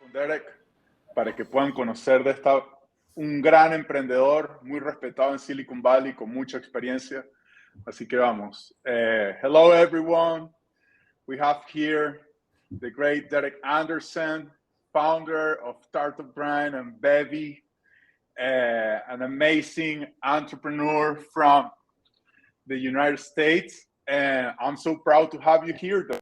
con Derek para que puedan conocer de un gran emprendedor muy respetado en Silicon Valley con mucha experiencia. Así que vamos. Hello everyone. We have here the great Derek Anderson, founder of Startup Grind and Bevy, an amazing entrepreneur from the United States. And I'm so proud to have you here, Derek.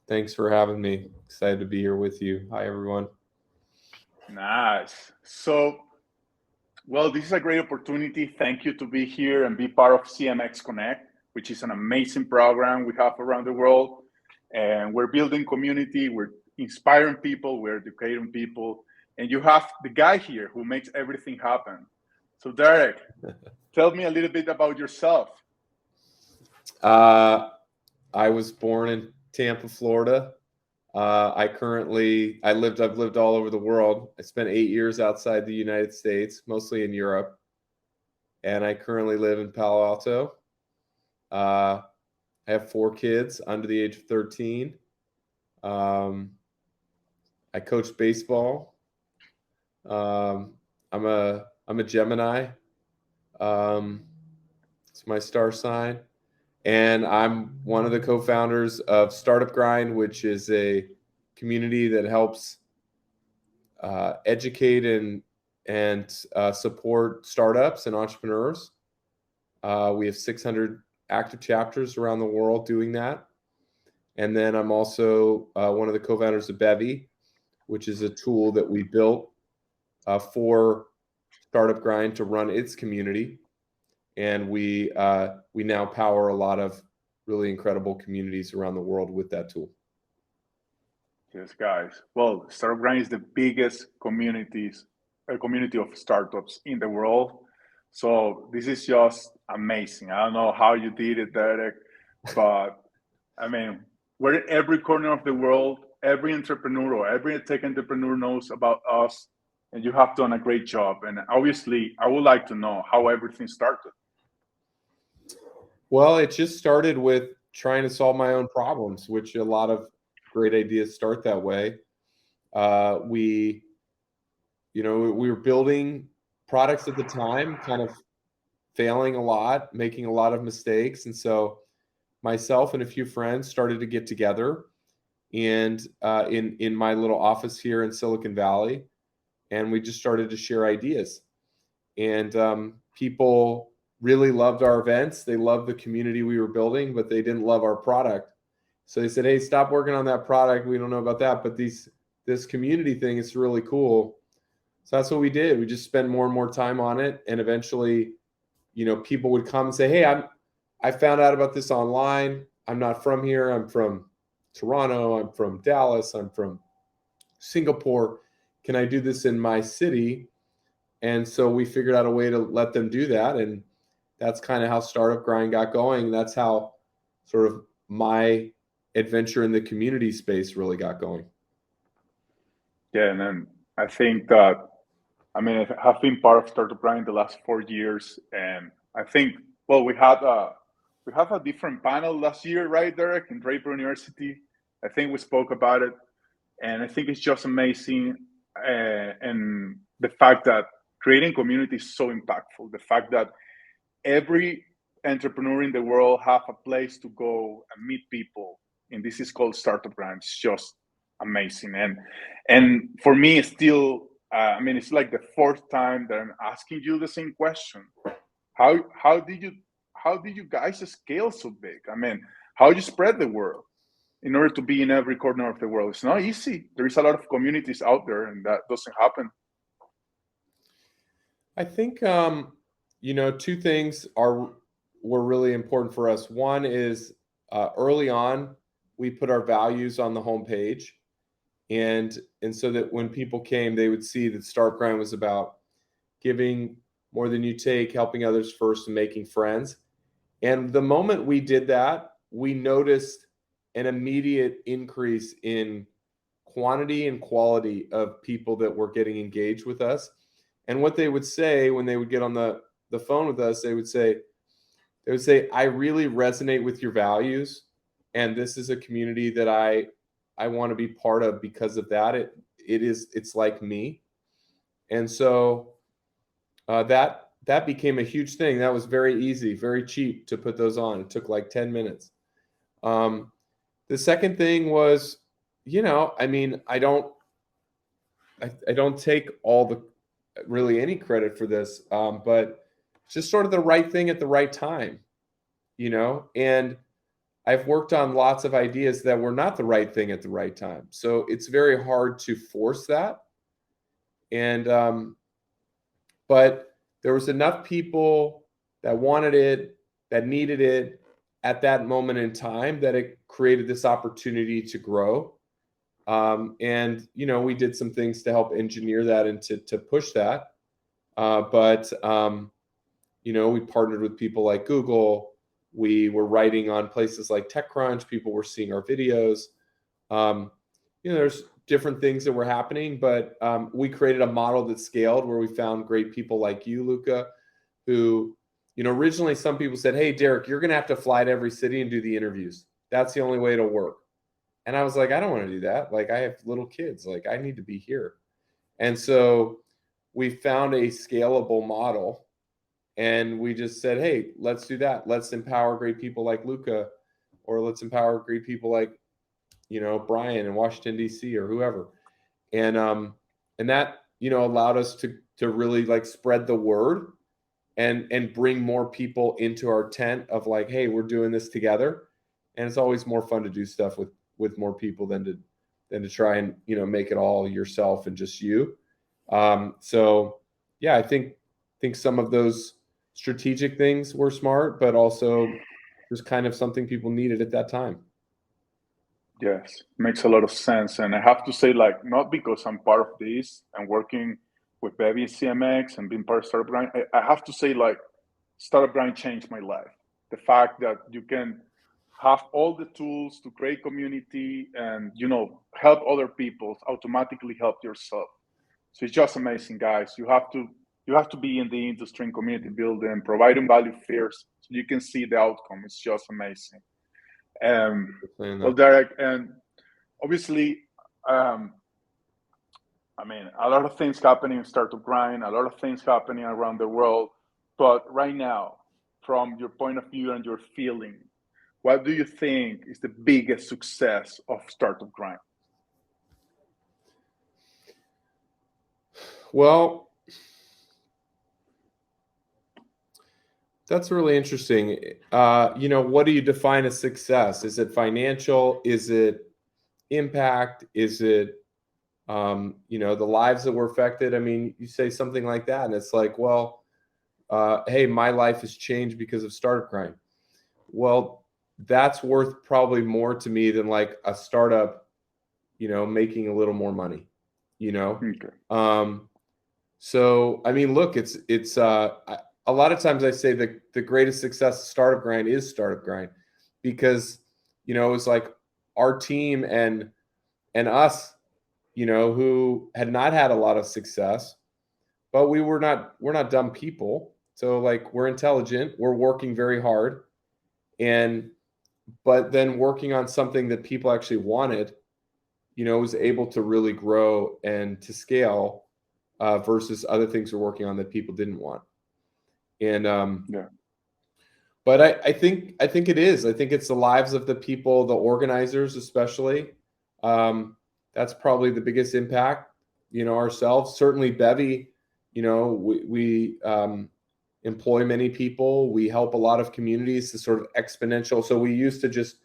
Thanks for having me. Excited to be here with you. Hi, everyone. Nice. So, well, this is a great opportunity. Thank you to be here and be part of CMX Connect, which is an amazing program we have around the world. And we're building community, we're inspiring people, we're educating people. And you have the guy here who makes everything happen. So, Derek, tell me a little bit about yourself. I was born in Tampa, Florida. I've lived all over the world. I spent 8 years outside the United States, mostly in Europe. And I currently live in Palo Alto. I have 4 kids under the age of 13. I coach baseball. I'm a Gemini. It's my star sign. And I'm one of the co-founders of Startup Grind, which is a community that helps educate and support startups and entrepreneurs. We have 600 active chapters around the world doing that. And then I'm also one of the co-founders of Bevy, which is a tool that we built for Startup Grind to run its community. And we now power a lot of really incredible communities around the world with that tool. Yes, guys. Well, Startup Grind is the biggest community of startups in the world. So this is just amazing. I don't know how you did it, Derek, but I mean, we're in every corner of the world. Every entrepreneur or every tech entrepreneur knows about us, and you have done a great job. And obviously, I would like to know how everything started. Well, it just started with trying to solve my own problems, which a lot of great ideas start that way. We were building products at the time, kind of failing a lot, making a lot of mistakes. And so myself and a few friends started to get together and in my little office here in Silicon Valley. And we just started to share ideas. And people really loved our events. They loved the community we were building, but they didn't love our product. So they said, hey, stop working on that product. We don't know about that, but this community thing is really cool. So that's what we did. We just spent more and more time on it. And eventually, people would come and say, hey, I found out about this online. I'm not from here. I'm from Toronto. I'm from Dallas. I'm from Singapore. Can I do this in my city? And so we figured out a way to let them do that. And that's kind of how Startup Grind got going. That's how sort of my adventure in the community space really got going. Yeah, and then I think that, I have been part of Startup Grind the last 4 years, and I think, well, we have a different panel last year, right, Derek, in Draper University. I think we spoke about it, and I think it's just amazing, and the fact that creating community is so impactful. The fact that every entrepreneur in the world have a place to go and meet people, and this is called Startup Grind. It's just amazing. And for me, it's still, it's like the 4th time that I'm asking you the same question. How did you guys scale so big? How you spread the word in order to be in every corner of the world? It's not easy. There is a lot of communities out there, and that doesn't happen. I think 2 things were really important for us. One is early on, we put our values on the homepage, and so that when people came, they would see that Startup Grind was about giving more than you take, helping others first, and making friends. And the moment we did that, we noticed an immediate increase in quantity and quality of people that were getting engaged with us. And what they would say when they would get on the phone with us, they would say, I really resonate with your values. And this is a community that I I want to be part of because of that. It's like me. And so that became a huge thing. That was very easy, very cheap to put those on. It took like 10 minutes. The second thing was, I mean, I don't take really any credit for this, but just sort of the right thing at the right time, and I've worked on lots of ideas that were not the right thing at the right time. So it's very hard to force that. And, but there was enough people that wanted it, that needed it at that moment in time, that it created this opportunity to grow. And, we did some things to help engineer that and to push that. But we partnered with people like Google. We were writing on places like TechCrunch. People were seeing our videos. There's different things that were happening, but we created a model that scaled, where we found great people like you, Luca, who, originally some people said, "Hey, Derek, you're going to have to fly to every city and do the interviews. That's the only way it'll work." And I was like, I don't want to do that. Like, I have little kids. Like, I need to be here. And so we found a scalable model, and we just said, hey, let's do that. Let's empower great people like Luca, or let's empower great people like, Brian in Washington, D.C., or whoever. And that, allowed us to really like spread the word and bring more people into our tent of like, hey, we're doing this together. And it's always more fun to do stuff with more people than to try and, make it all yourself and just you. So yeah, I think some of those strategic things were smart, but also just kind of something people needed at that time. Yes, makes a lot of sense. And I have to say, like, not because I'm part of this and working with Baby CMX and being part of Startup Grind, I have to say, like, Startup Grind changed my life. The fact that you can have all the tools to create community and, help other people, automatically help yourself. So it's just amazing, guys. You have to be in the industry and community building, providing value first, so you can see the outcome. It's just amazing. Well, Derek, and obviously, I mean, a lot of things happening in Startup Grind, a lot of things happening around the world. But right now, from your point of view and your feeling, what do you think is the biggest success of Startup Grind? Well, that's really interesting. What do you define as success? Is it financial? Is it impact? Is it, the lives that were affected? I mean, you say something like that, and it's like, well, hey, my life has changed because of Startup Grind. Well, that's worth probably more to me than like a startup, making a little more money, Okay. So, I mean, look, it's a lot of times I say the greatest success of Startup Grind is Startup Grind, because, it was like our team and us, who had not had a lot of success, but we're not dumb people. So like, we're intelligent, we're working very hard, but then working on something that people actually wanted, was able to really grow and to scale, versus other things we're working on that people didn't want. And yeah. But I think it is. I think it's the lives of the people, the organizers especially. That's probably the biggest impact. Ourselves, certainly Bevy. We employ many people. We help a lot of communities to sort of exponential. So we used to just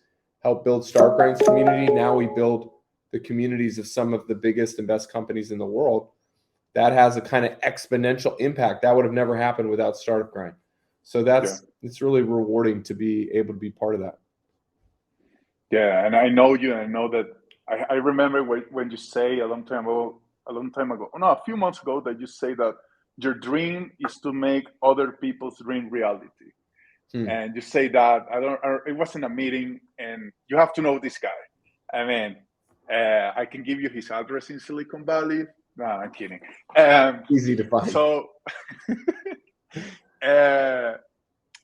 help build Startup Grind's community. Now we build the communities of some of the biggest and best companies in the world. That has a kind of exponential impact that would have never happened without Startup Grind. So it's really rewarding to be able to be part of that. Yeah, and I know you, and I know that I remember when you say a few months ago, that you say that your dream is to make other people's dream reality. And you say that it wasn't a meeting, and you have to know this guy. I mean, I can give you his address in Silicon Valley. No, I'm kidding. Easy to find.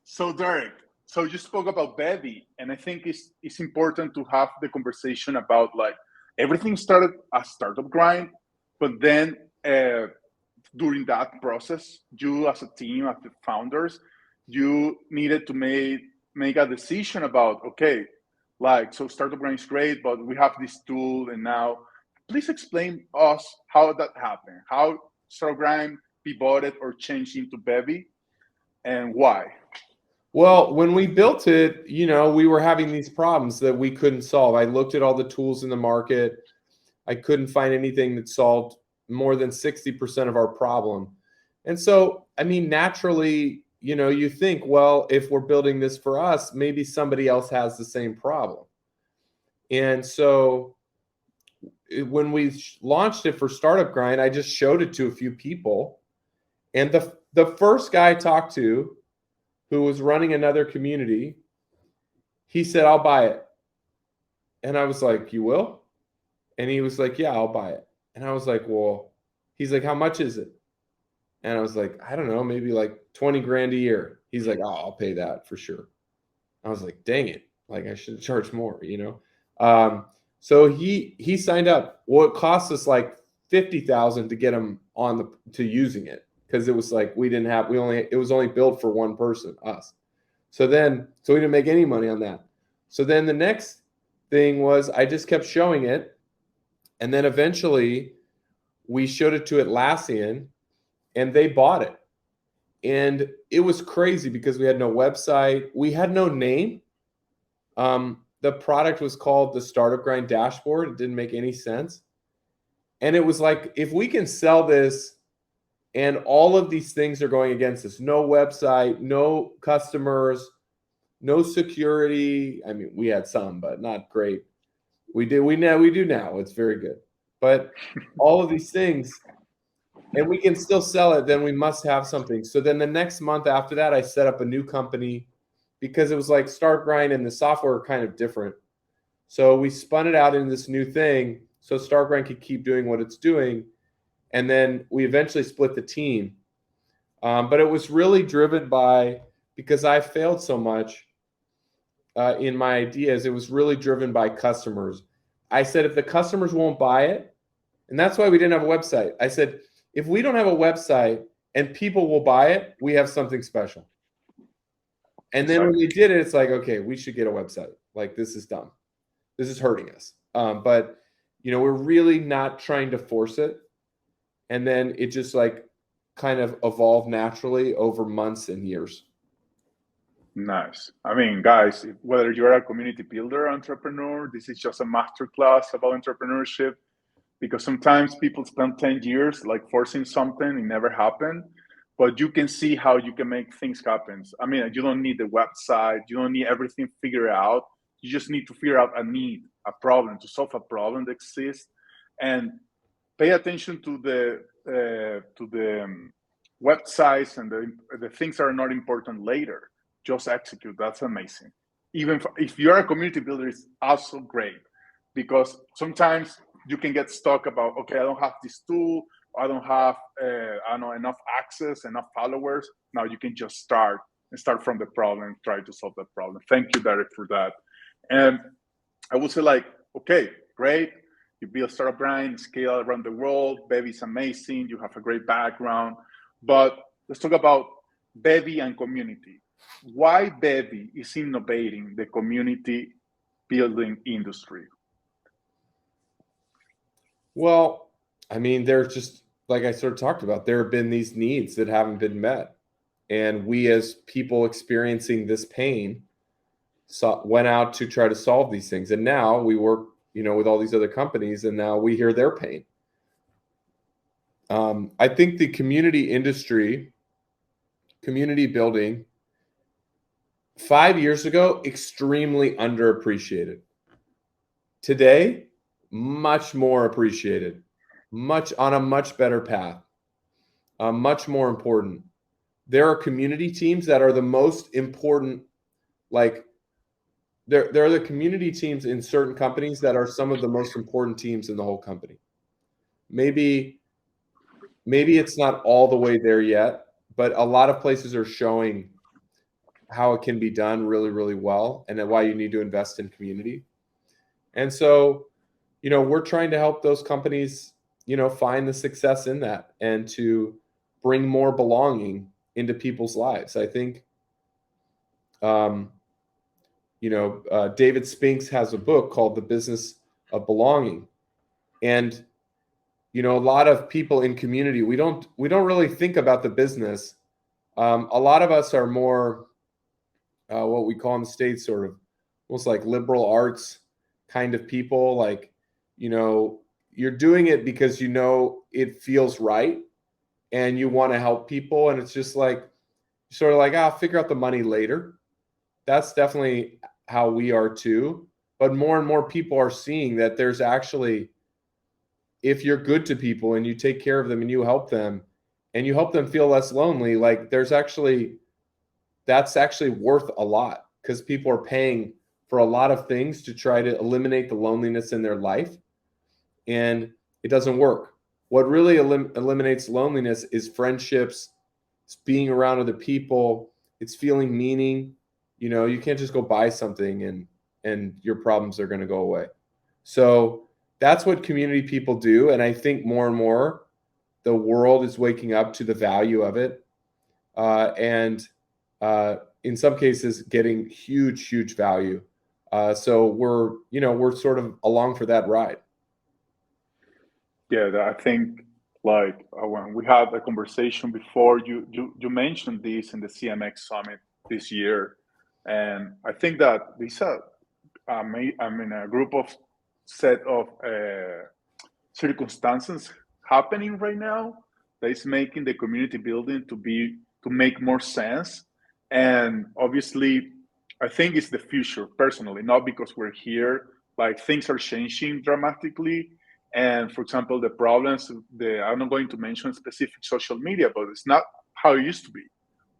So Derek, so you spoke about Bevy, and I think it's important to have the conversation about like everything started a startup grind, but then during that process, you as a team, as the founders, you needed to make a decision about, okay, like, so startup grind is great, but we have this tool, and now please explain us how that happened, how startup grind pivoted or changed into Bevy, and why. Well, when we built it, we were having these problems that we couldn't solve. I looked at all the tools in the market. I couldn't find anything that solved more than 60% of our problem. And so, I mean, naturally, you think, well, if we're building this for us, maybe somebody else has the same problem. And so when we launched it for Startup Grind, I just showed it to a few people. And the first guy I talked to, who was running another community, he said, I'll buy it. And I was like, you will? And he was like, yeah, I'll buy it. And I was like, well, he's like, how much is it? And I was like, I don't know, maybe like 20 grand a year. He's like, oh, I'll pay that for sure. I was like, dang it. Like, I should charge more, So he signed up. Well, it cost us like 50,000 to get him to using it. Because it was like, it was only built for one person, us. So we didn't make any money on that. So then the next thing was I just kept showing it. And then eventually we showed it to Atlassian and they bought it. And it was crazy because we had no website. We had no name. The product was called the Startup Grind Dashboard. It didn't make any sense. And it was like, if we can sell this and all of these things are going against us, no website, no customers, no security. I mean, we had some, but not great. We do now. It's very good. But all of these things, and we can still sell it, then we must have something. So then the next month after that, I set up a new company because it was like Startup Grind and the software were kind of different. So we spun it out in this new thing so Startup Grind could keep doing what it's doing. And then we eventually split the team. But it was really driven by, because I failed so much in my ideas, it was really driven by customers. I said, if the customers won't buy it, and that's why we didn't have a website. I said, if we don't have a website and people will buy it, we have something special. And then when we did it, it's like, okay, we should get a website. Like, this is dumb. This is hurting us. But, we're really not trying to force it. And then it just like kind of evolved naturally over months and years. Nice. I mean, guys, whether you're a community builder, entrepreneur, this is just a masterclass about entrepreneurship, because sometimes people spend 10 years like forcing something, it never happened, but you can see how you can make things happen. I mean, you don't need the website, you don't need everything figured out. You just need to figure out a need, a problem, to solve a problem that exists, and pay attention to the websites and the things that are not important later. Just execute. That's amazing. Even if you're a community builder, it's also great, because sometimes you can get stuck about, okay, I don't have this tool, I don't have enough access, enough followers. Now you can just start from the problem, try to solve the problem. Thank you, Derek, for that. And I would say, like, okay, great. You build Startup Grind, scale around the world. Bevy's amazing. You have a great background. But let's talk about Bevy and community. Why Bevy is innovating the community building industry? Well, I mean, there's just, like I sort of talked about, there have been these needs that haven't been met. And we, as people experiencing this pain, went out to try to solve these things. And now we work, with all these other companies, and now we hear their pain. I think the community industry, community building, 5 years ago, extremely underappreciated. Today, much more appreciated, on a much better path, much more important. There are community teams that are the most important, like, there are the community teams in certain companies that are some of the most important teams in the whole company. Maybe it's not all the way there yet, but a lot of places are showing how it can be done really, really well, and why you need to invest in community. And so, we're trying to help those companies, find the success in that and to bring more belonging into people's lives. I think, David Spinks has a book called The Business of Belonging. And, a lot of people in community, we don't really think about the business. A lot of us are more what we call in the States sort of almost like liberal arts kind of people. Like, you're doing it because it feels right and you want to help people. And it's just like, sort of like, I'll figure out the money later. That's definitely how we are too. But more and more people are seeing that there's actually, if you're good to people and you take care of them and you help them feel less lonely, like that's actually worth a lot, because people are paying for a lot of things to try to eliminate the loneliness in their life. And it doesn't work. What really eliminates loneliness is friendships. It's being around other people. It's feeling meaning. You can't just go buy something and your problems are going to go away. So that's what community people do. And I think more and more the world is waking up to the value of it. And in some cases getting huge value. So we're sort of along for that ride. Yeah, I think like when we had a conversation before, you mentioned this in the CMX Summit this year, and I think that these are a group of set of circumstances happening right now that is making the community building to make more sense. And obviously, I think it's the future personally, not because we're here. Like things are changing dramatically. And for example, the problems, I'm not going to mention specific social media, but it's not how it used to be.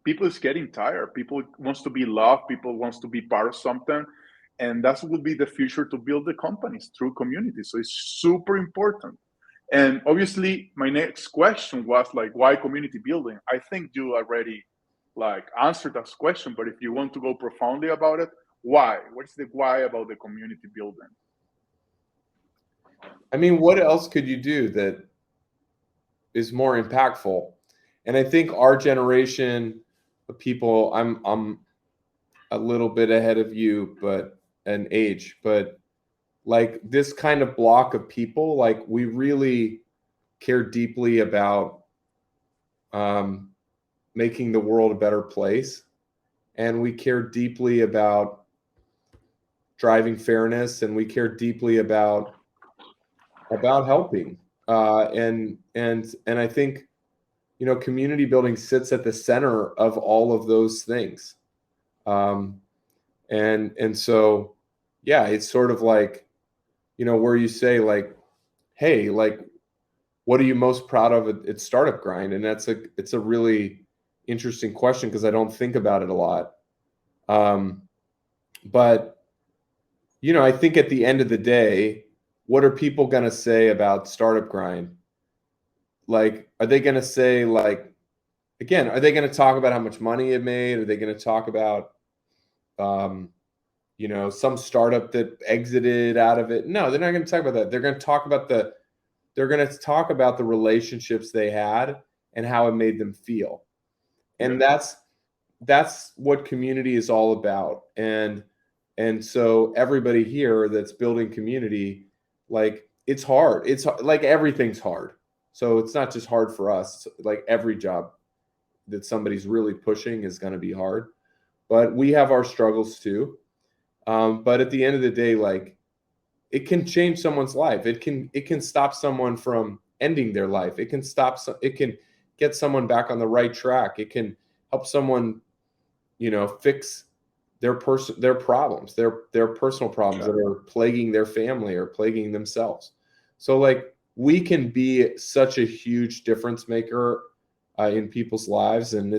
People is getting tired. People wants to be loved. People wants to be part of something. And that will be the future to build the companies through community. So it's super important. And obviously, my next question was like, why community building? I think you already like answered that question, but if you want to go profoundly about it, why? What's the why about the community building? I mean, what else could you do that is more impactful? And I think our generation of people, I'm a little bit ahead of you, but an age, but like this kind of block of people, like we really care deeply about making the world a better place. And we care deeply about driving fairness, and we care deeply about helping. And I think, community building sits at the center of all of those things. And so, yeah, it's sort of like, where you say like, hey, like, what are you most proud of at Startup Grind? And it's a really interesting question because I don't think about it a lot. But, I think at the end of the day, what are people going to say about Startup Grind? Like, are they going to say like, again, are they going to talk about how much money it made? Are they going to talk about, some startup that exited out of it? No, they're not going to talk about that. They're going to talk about the relationships they had and how it made them feel. And that's what community is all about. And so everybody here that's building community, like it's hard. It's like everything's hard. So it's not just hard for us. Like every job that somebody's really pushing is going to be hard, but we have our struggles too. But at the end of the day, like it can change someone's life. It can stop someone from ending their life. It can get someone back on the right track. It can help someone, fix their problems, their personal problems that are plaguing their family or plaguing themselves. So like we can be such a huge difference maker in people's lives. And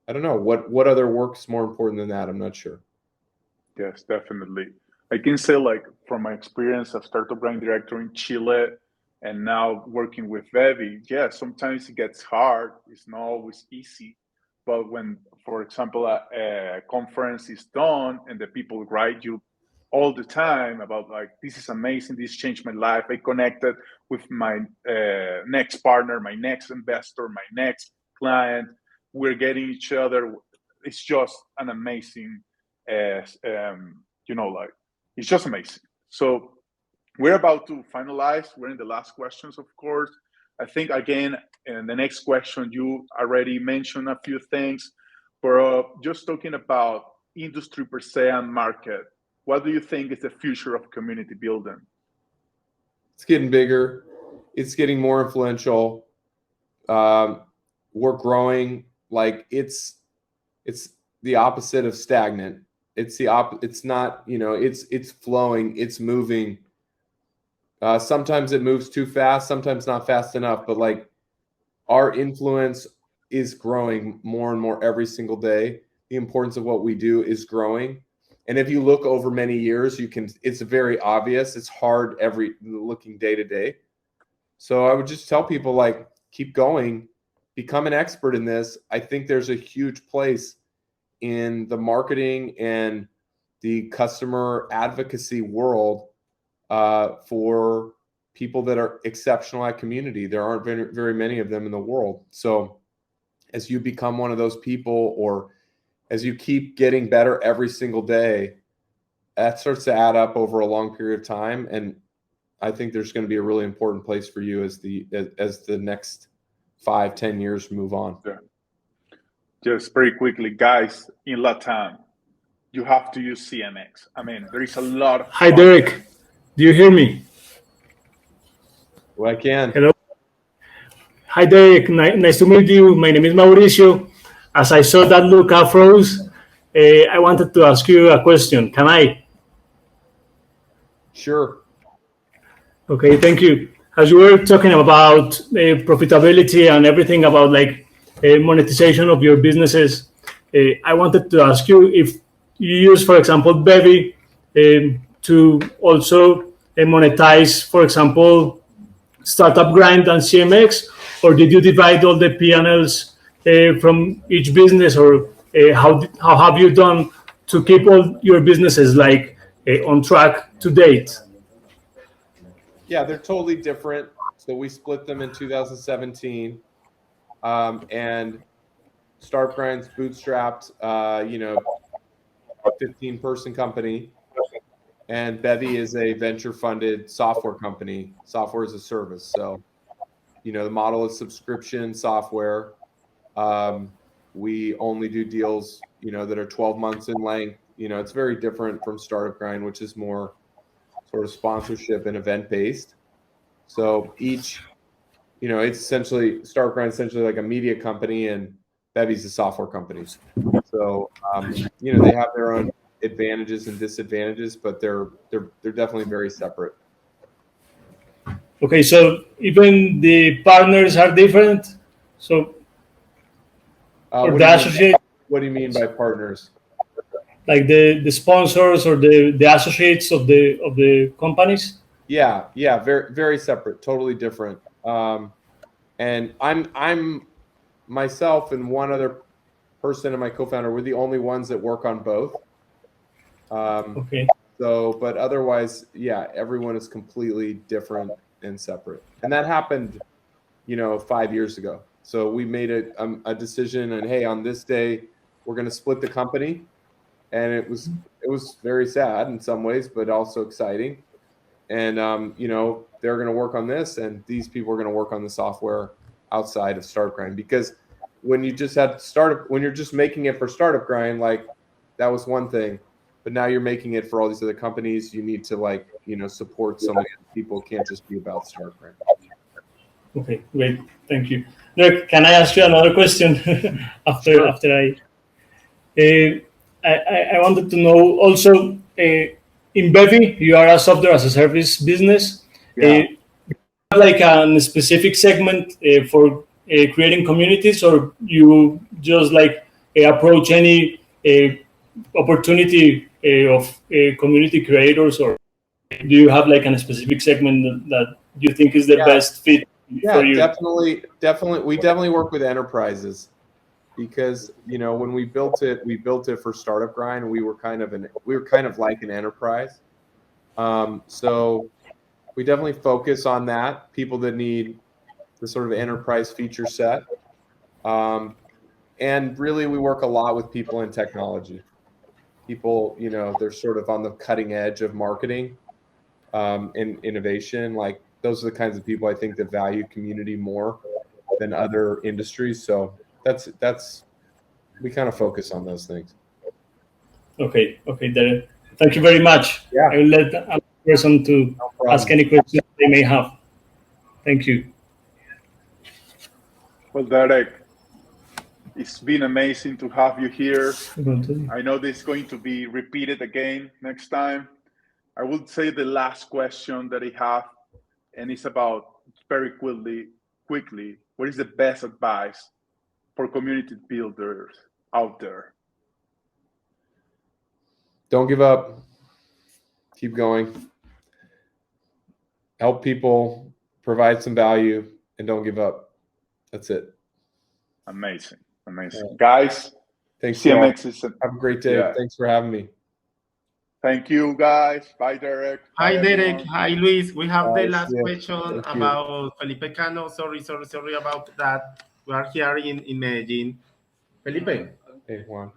I don't know what other work's more important than that. I'm not sure. Yes, definitely. I can say like from my experience as startup brand director in Chile and now working with Vevi, yeah, sometimes it gets hard. It's not always easy. But when, for example, a conference is done and the people write you all the time about like, this is amazing, this changed my life. I connected with my next partner, my next investor, my next client. We're getting each other. It's just an amazing, like, it's just amazing. So we're about to finalize. We're in the last questions, of course. I think, again, in the next question, you already mentioned a few things, but just talking about industry per se and market, what do you think is the future of community building? It's getting bigger. It's getting more influential. We're growing. Like it's the opposite of stagnant. It's not, it's flowing. It's moving. Sometimes it moves too fast. Sometimes not fast enough. But like our influence is growing more and more every single day. The importance of what we do is growing. And if you look over many years, it's very obvious. It's hard looking day to day. So I would just tell people, like, keep going, become an expert in this. I think there's a huge place in the marketing and the customer advocacy world for people that are exceptional at community. There aren't very, very many of them in the world. So as you become one of those people, or as you keep getting better every single day, that starts to add up over a long period of time. And I think there's going to be a really important place for you as the next 5-10 years move on. Yeah. Just very quickly, guys, in Latam, you have to use CMX. I mean, there is a lot of... Hi, Derek. Do you hear me? Well, I can. Hello. Hi, Derek. Nice to meet you. My name is Mauricio. As I saw that Luca froze, I wanted to ask you a question. Can I? Sure. Okay, thank you. As you were talking about profitability and everything about like monetization of your businesses, I wanted to ask you if you use, for example, Bevy to also monetize, for example, Startup Grind and CMX, or did you divide all the P&Ls from each business, or how have you done to keep all your businesses like on track to date? Yeah, they're totally different. So we split them in 2017, and Startup Grind's bootstrapped, a 15-person company, and Bevy is a venture-funded software company, software as a service. So, the model is subscription software. We only do deals, that are 12 months in length. It's very different from Startup Grind, which is more sort of sponsorship and event-based. So each, it's essentially, Startup Grind is essentially like a media company, and Bevy's a software company. So, they have their own advantages and disadvantages, but they're definitely very separate. Okay, so even the partners are different. So, or the associates. What do you mean by partners? Like the sponsors or the associates of the companies? Yeah, very, very separate, totally different. And I'm myself and one other person and my co-founder, we're the only ones that work on both. Okay. So, but otherwise, yeah, everyone is completely different and separate. And that happened, 5 years ago. So we made a decision, and hey, on this day, we're going to split the company. And it was very sad in some ways, but also exciting. And, they're going to work on this, and these people are going to work on the software outside of Startup Grind. Because when you just when you're just making it for Startup Grind, like that was one thing. But now you're making it for all these other companies. You need to support so many people. It can't just be about Startup Grind. Okay, great. Thank you. Look, can I ask you another question after Sure. after I wanted to know also, in Bevy, you are a software as a service business. Yeah. Like a specific segment for creating communities, or you just approach any opportunity of community creators, or do you have like a specific segment that you think is the best fit for you? Definitely. We definitely work with enterprises. because when we built it for Startup Grind. We were kind of like an enterprise. So we definitely focus on that, people that need the sort of enterprise feature set. And really, we work a lot with people in technology. People, they're sort of on the cutting edge of marketing and innovation. Like, those are the kinds of people I think that value community more than other industries. So that's we kind of focus on those things. Okay, Derek. Thank you very much. Yeah. I will let a person to ask any questions they may have. Thank you. Well, Derek, it's been amazing to have you here. I know this is going to be repeated again next time. I would say the last question that I have, and it's about very quickly, what is the best advice for community builders out there? Don't give up. Keep going. Help people, provide some value, and don't give up. That's it. Amazing. Guys, thanks, CMX is have a great day. Yeah. Thanks for having me. Thank you, guys. Bye, Derek. Hi, Derek. Hi, Luis. We have the last question about Felipe Cano. Sorry about that. We are here in Medellin. Felipe. Hey, Juan.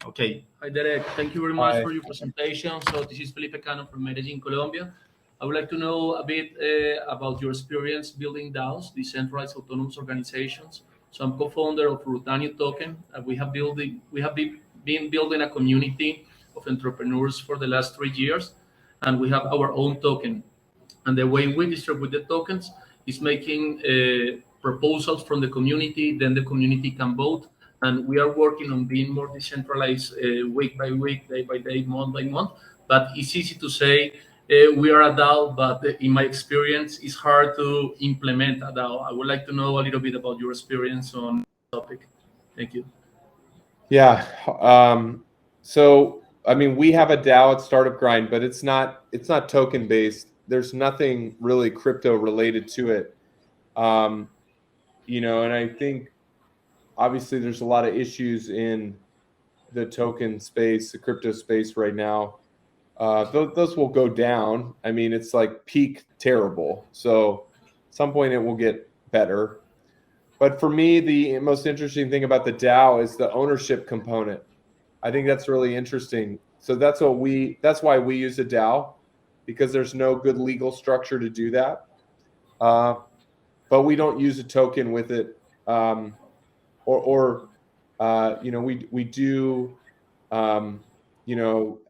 Okay. Hi, Derek. Thank you very much for your presentation. So this is Felipe Cano from Medellin, Colombia. I would like to know a bit about your experience building DAOs, decentralized autonomous organizations. So I'm co-founder of Rutanio Token. We have been building a community of entrepreneurs for the last 3 years, and we have our own token. And the way we distribute the tokens is making proposals from the community, then the community can vote. And we are working on being more decentralized week by week, day by day, month by month. But it's easy to say we are a DAO, but in my experience, it's hard to implement a DAO. I would like to know a little bit about your experience on the topic. Thank you. Yeah. So, I mean, we have a DAO at Startup Grind, but it's not token based. There's nothing really crypto related to it. And I think obviously there's a lot of issues in the token space, the crypto space right now. Those will go down. I mean, it's like peak terrible. So at some point it will get better. But for me, the most interesting thing about the DAO is the ownership component. I think that's really interesting. So that's why we use a DAO, because there's no good legal structure to do that. But we don't use a token with it. We do,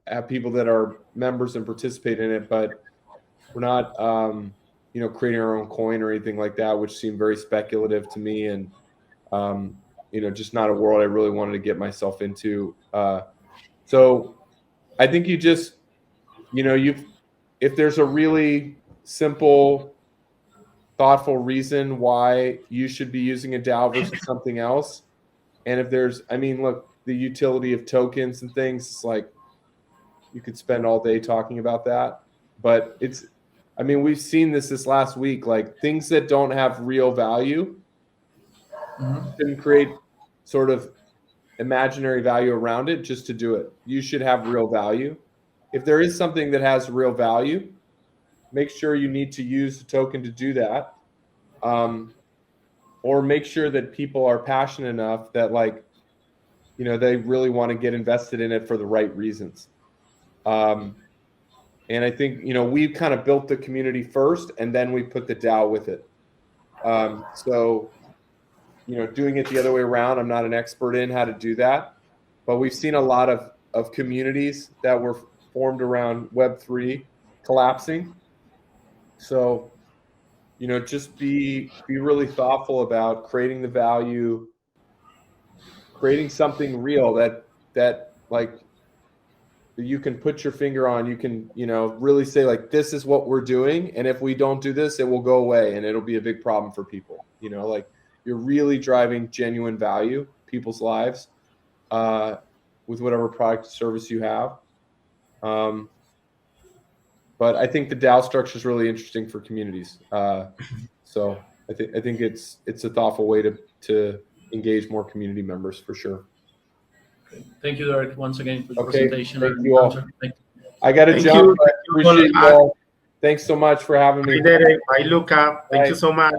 have people that are members and participate in it, but we're not, creating our own coin or anything like that, which seemed very speculative to me, and just not a world I really wanted to get myself into. So I think you just, if there's a really simple, thoughtful reason why you should be using a DAO versus something else, and if there's, look, the utility of tokens and things, it's like you could spend all day talking about that, but we've seen this last week, like things that don't have real value can create sort of imaginary value around it just to do it. You should have real value. If there is something that has real value, make sure you need to use the token to do that. Or make sure that people are passionate enough that they really want to get invested in it for the right reasons. And I think, we've kind of built the community first, and then we put the DAO with it. So, doing it the other way around, I'm not an expert in how to do that, but we've seen a lot of communities that were formed around Web3 collapsing. So, just be really thoughtful about creating the value, creating something real that you can put your finger on. You can, really say like, this is what we're doing, and if we don't do this, it will go away, and it'll be a big problem for people. You're really driving genuine value, people's lives, with whatever product or service you have. But I think the DAO structure is really interesting for communities. So I think it's a thoughtful way to engage more community members for sure. Thank you, Derek, once again for the Okay, presentation. thank you all. Thank you. I got to Thank jump. you. I appreciate you all. Thanks so much for having me. Bye, Derek. Bye, Luca. Thank Bye. you so much.